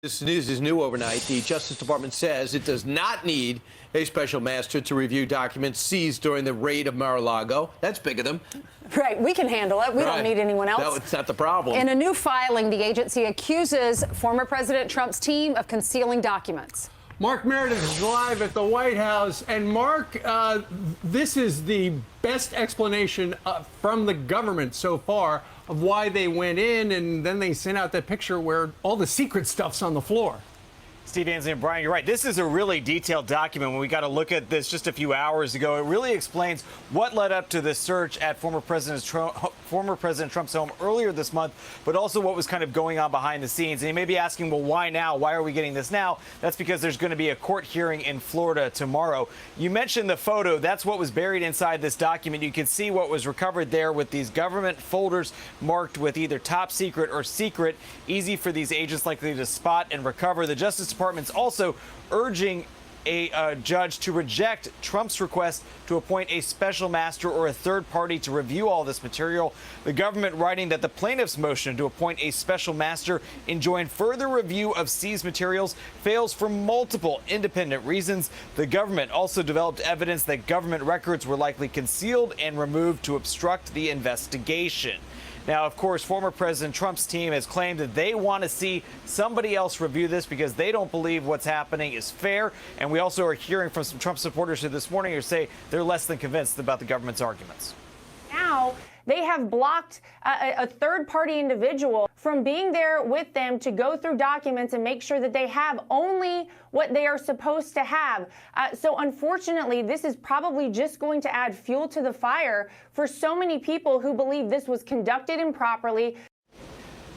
This news is new overnight. The Justice Department says it does not need a special master to review documents seized during the raid of Mar-a-Lago. That's big of them. Right, we can handle it. We don't need anyone else. No, it's not the problem. In a new filing, the agency accuses former President Trump's team of concealing documents. Mark Meredith is live at the White House. And Mark, this is the best explanation from the government so far of why they went in, and then they sent out that picture where all the secret stuff's on the floor. Steve, Ansley, and Brian, you're right. This is a really detailed document. When we got a look at this just a few hours ago, it really explains what led up to the search at former President Trump's home earlier this month, but also what was kind of going on behind the scenes. And you may be asking, well, why now? Why are we getting this now? That's because there's going to be a court hearing in Florida tomorrow. You mentioned the photo. That's what was buried inside this document. You can see what was recovered there with these government folders marked with either top secret or secret, easy for these agents likely to spot and recover. The Justice Department's also urging a judge to reject Trump's request to appoint a special master or a third party to review all this material. The government writing that the plaintiff's motion to appoint a special master enjoin further review of seized materials fails for multiple independent reasons. The government also developed evidence that government records were likely concealed and removed to obstruct the investigation. Now, of course, former President Trump's team has claimed that they want to see somebody else review this because they don't believe what's happening is fair. And we also are hearing from some Trump supporters who this morning who say they're less than convinced about the government's arguments. Now, they have blocked a third-party individual from being there with them to go through documents and make sure that they have only what they are supposed to have. So unfortunately, this is probably just going to add fuel to the fire for so many people who believe this was conducted improperly.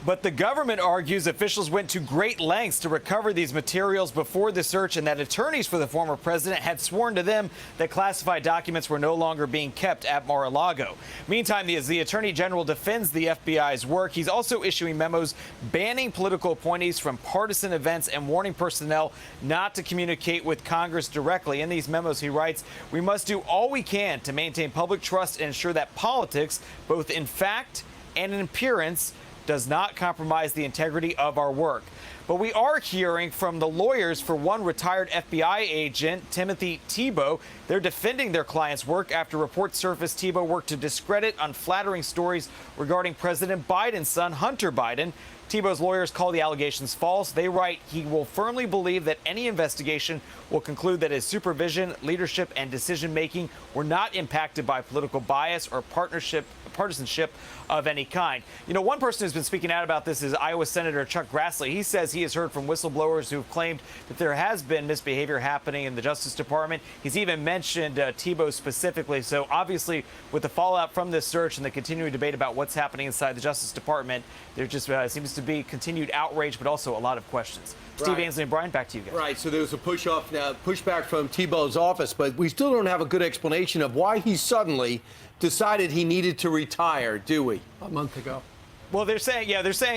But the government argues officials went to great lengths to recover these materials before the search and that attorneys for the former president had sworn to them that classified documents were no longer being kept at Mar-a-Lago. Meantime, as the attorney general defends the FBI's work, he's also issuing memos banning political appointees from partisan events and warning personnel not to communicate with Congress directly. In these memos, he writes, "We must do all we can to maintain public trust and ensure that politics, both in fact and in appearance, does not compromise the integrity of our work." But we are hearing from the lawyers for one retired FBI agent, Timothy Thibault. They're defending their client's work after reports surfaced Thibault worked to discredit unflattering stories regarding President Biden's son, Hunter Biden. Thibault's lawyers call the allegations false. They write he will firmly believe that any investigation will conclude that his supervision, leadership, and decision-making were not impacted by political bias or partisanship of any kind. You know, one person who's been speaking out about this is Iowa Senator Chuck Grassley. He says he has heard from whistleblowers who've claimed that there has been misbehavior happening in the Justice Department. He's even mentioned Thibault specifically. So obviously, with the fallout from this search and the continuing debate about what's happening inside the Justice Department, there just seems to be continued outrage, but also a lot of questions. Steve, Ansley, and Brian, back to you guys. Right, so there was a pushback from Thibault's office, but we still don't have a good explanation of why he suddenly decided he needed to retire, do we? A month ago. Well, they're saying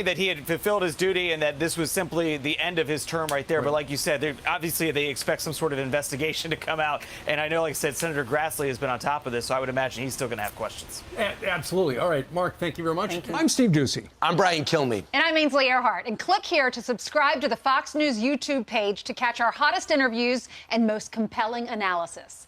that he had fulfilled his duty and that this was simply the end of his term right there. Right. But like you said, obviously they expect some sort of investigation to come out. And I know, like I said, Senator Grassley has been on top of this, so I would imagine he's still going to have questions. Absolutely. All right, Mark, thank you very much. You. I'm Steve Doocy. I'm Brian Kilmeade. And I'm Ainsley Earhart. And click here to subscribe to the Fox News YouTube page to catch our hottest interviews and most compelling analysis.